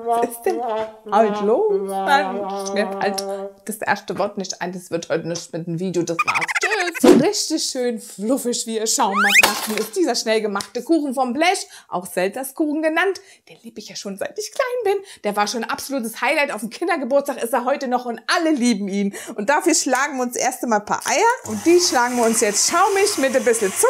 Was ist denn halt los? Mir fällt das erste Wort nicht ein. Das wird heute nicht mit dem Video. Das war's. Tschüss. So richtig schön fluffig wie ihr Schaummatratzen ist dieser schnell gemachte Kuchen vom Blech, auch Selterskuchen genannt. Den liebe ich ja schon seit ich klein bin. Der war schon ein absolutes Highlight. Auf dem Kindergeburtstag ist er heute noch und alle lieben ihn. Und dafür schlagen wir uns erst einmal ein paar Eier. Und die schlagen wir uns jetzt schaumig mit ein bisschen Zucker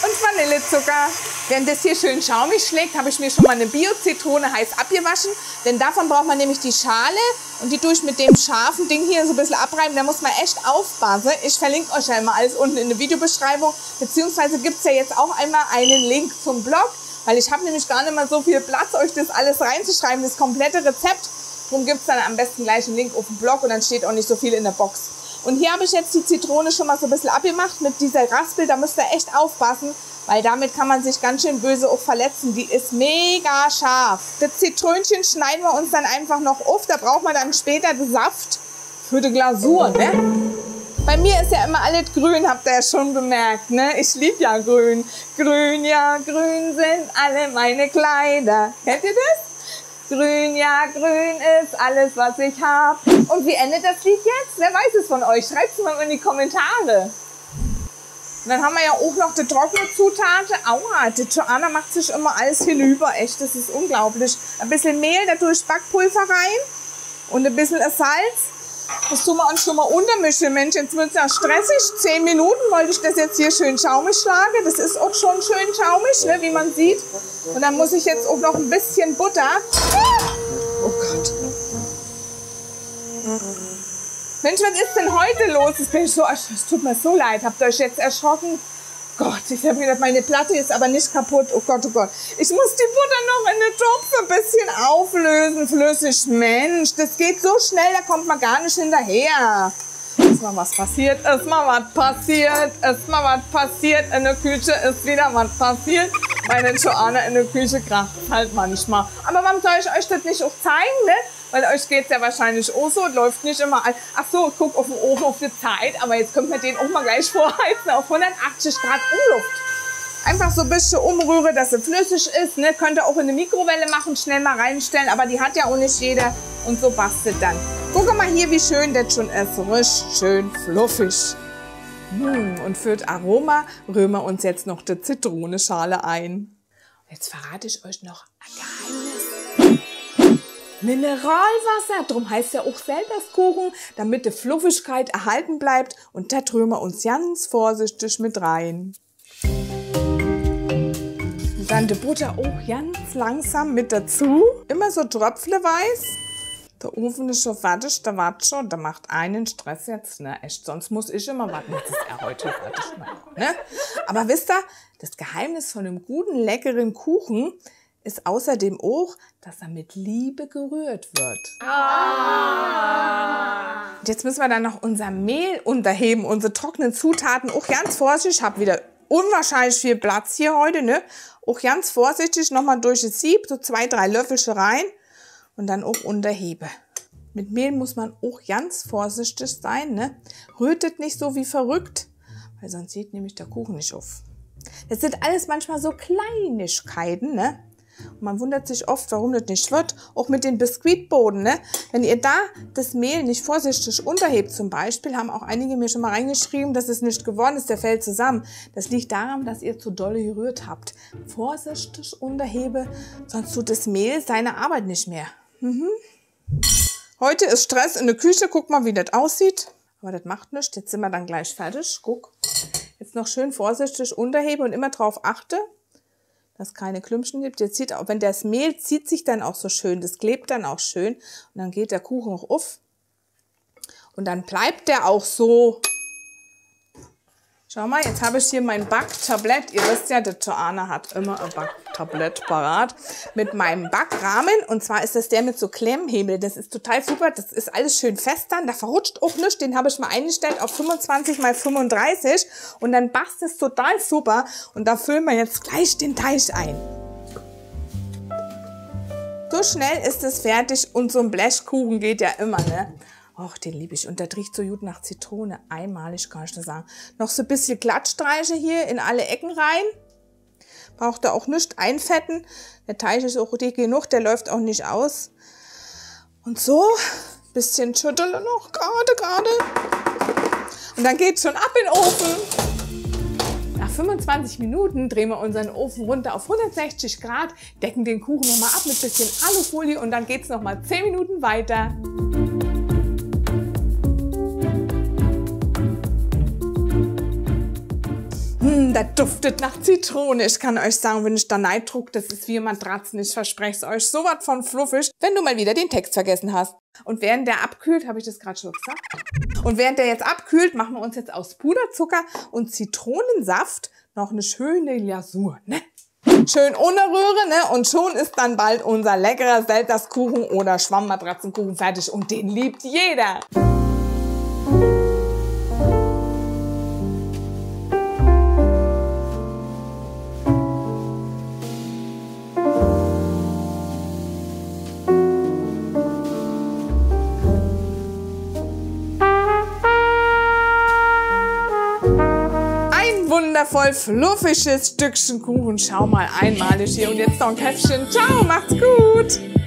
und Vanillezucker. Während das hier schön schaumig schlägt, habe ich mir schon mal eine Bio-Zitrone heiß abgewaschen. Denn davon braucht man nämlich die Schale und die tue ich mit dem scharfen Ding hier so ein bisschen abreiben. Da muss man echt aufpassen. Ich verlinke euch ja immer alles unten in der Videobeschreibung. Beziehungsweise gibt es ja jetzt auch einmal einen Link zum Blog. Weil ich habe nämlich gar nicht mal so viel Platz, euch das alles reinzuschreiben, das komplette Rezept. Darum gibt es dann am besten gleich einen Link auf dem Blog und dann steht auch nicht so viel in der Box. Und hier habe ich jetzt die Zitrone schon mal so ein bisschen abgemacht mit dieser Raspel. Da müsst ihr echt aufpassen, weil damit kann man sich ganz schön böse auch verletzen. Die ist mega scharf. Das Zitrönchen schneiden wir uns dann einfach noch auf. Da braucht man dann später den Saft für die Glasur, ne? Bei mir ist ja immer alles grün, habt ihr ja schon bemerkt, ne? Ich liebe ja grün. Grün, ja, grün sind alle meine Kleider. Kennt ihr das? Grün, ja, grün ist alles, was ich hab. Und wie endet das Lied jetzt? Wer weiß es von euch? Schreibt es mal in die Kommentare. Und dann haben wir ja auch noch die trockene Zutat. Aua, die Joanna macht sich immer alles hinüber. Echt, das ist unglaublich. Ein bisschen Mehl, da tue ich Backpulver rein. Und ein bisschen Salz. Das tun wir uns schon mal untermischen. Mensch, jetzt wird es ja stressig. 10 Minuten wollte ich das jetzt hier schön schaumig schlagen. Das ist auch schon schön schaumig, ne, wie man sieht. Und dann muss ich jetzt auch noch ein bisschen Butter. Oh Gott. Mensch, was ist denn heute los? Es tut mir so leid. Habt ihr euch jetzt erschrocken? Gott, ich habe gedacht, meine Platte ist aber nicht kaputt. Oh Gott, oh Gott. Ich muss die Butter noch in den Topf ein bisschen auflösen, flüssig. Mensch, das geht so schnell, da kommt man gar nicht hinterher. Ist mal was passiert, ist mal was passiert, ist mal was passiert. In der Küche ist wieder was passiert. Meine Joanna in der Küche kracht halt manchmal. Aber warum soll ich euch das nicht auch zeigen, ne? Weil euch geht es ja wahrscheinlich auch so, läuft nicht immer an. Ach so, ich guck auf den Ofen, auf die Zeit, aber jetzt könnt ihr den auch mal gleich vorheizen auf 180 Grad Umluft. Einfach so ein bisschen umrühren, dass sie flüssig ist, ne? Könnt ihr auch in eine Mikrowelle machen, schnell mal reinstellen, aber die hat ja auch nicht jeder und so bastelt dann. Guck mal hier, wie schön das schon ist, richtig schön fluffig. Und für das Aroma rühren wir uns jetzt noch die Zitronenschale ein. Jetzt verrate ich euch noch ein Geheimnis. Mineralwasser, darum heißt ja auch Selterskuchen, damit die Fluffigkeit erhalten bleibt. Und da rühren wir uns ganz vorsichtig mit rein. Und dann die Butter auch ganz langsam mit dazu. Immer so tröpfchenweise. Der Ofen ist schon fertig, der wartet schon, der macht einen Stress jetzt. Ne? Echt, sonst muss ich immer warten, jetzt ist er heute fertig. Ne? Aber wisst ihr, das Geheimnis von einem guten, leckeren Kuchen ist außerdem auch, dass er mit Liebe gerührt wird. Und jetzt müssen wir dann noch unser Mehl unterheben, unsere trockenen Zutaten. Auch ganz vorsichtig, ich habe wieder unwahrscheinlich viel Platz hier heute. Ne? Auch ganz vorsichtig nochmal durch das Sieb, so 2, 3 Löffelchen rein und dann auch unterhebe. Mit Mehl muss man auch ganz vorsichtig sein. Ne? Rührt nicht so wie verrückt, weil sonst sieht nämlich der Kuchen nicht auf. Das sind alles manchmal so Kleinigkeiten, ne? Und man wundert sich oft, warum das nicht wird. Auch mit den Biskuitboden, ne? Wenn ihr da das Mehl nicht vorsichtig unterhebt zum Beispiel, haben auch einige mir schon mal reingeschrieben, dass es nicht geworden ist, der fällt zusammen. Das liegt daran, dass ihr zu dolle gerührt habt. Vorsichtig unterhebe, sonst tut das Mehl seine Arbeit nicht mehr. Heute ist Stress in der Küche, guck mal, wie das aussieht. Aber das macht nichts, jetzt sind wir dann gleich fertig. Guck, jetzt noch schön vorsichtig unterhebe und immer drauf achte, dass es keine Klümpchen gibt. Jetzt sieht auch, wenn das Mehl zieht sich dann auch so schön, das klebt dann auch schön und dann geht der Kuchen auch auf und dann bleibt der auch so. Schau mal, jetzt habe ich hier mein Backtablett. Ihr wisst ja, die Joanna hat immer ein Backtablett parat mit meinem Backrahmen. Und zwar ist das der mit so Klemmhebel. Das ist total super. Das ist alles schön fest dann. Da verrutscht auch nichts. Den habe ich mal eingestellt auf 25 x 35. Und dann passt es total super. Und da füllen wir jetzt gleich den Teig ein. So schnell ist es fertig. Und so ein Blechkuchen geht ja immer, ne? Och, den liebe ich. Und der riecht so gut nach Zitrone. Einmalig, kann ich das sagen. Noch so ein bisschen Glattstreiche hier in alle Ecken rein. Braucht ihr auch nicht einfetten. Der Teig ist auch dick genug, der läuft auch nicht aus. Und so, bisschen schütteln noch, gerade. Und dann geht's schon ab in den Ofen. Nach 25 Minuten drehen wir unseren Ofen runter auf 160 Grad, decken den Kuchen nochmal ab mit bisschen Alufolie und dann geht's nochmal 10 Minuten weiter. Das duftet nach Zitrone. Ich kann euch sagen, wenn ich da neidruck, das ist wie Matratzen. Ich verspreche es euch. So was von fluffig, wenn du mal wieder den Text vergessen hast. Und während der abkühlt, habe ich das gerade schon gesagt? Und während der jetzt abkühlt, machen wir uns jetzt aus Puderzucker und Zitronensaft noch eine schöne Glasur, ne? Schön ohne Rühre, ne? Und schon ist dann bald unser leckerer Selterskuchen oder Schwammmatratzenkuchen fertig. Und den liebt jeder. Wundervoll fluffiges Stückchen Kuchen. Schau mal, einmalig hier und jetzt noch ein Käffchen. Ciao, macht's gut!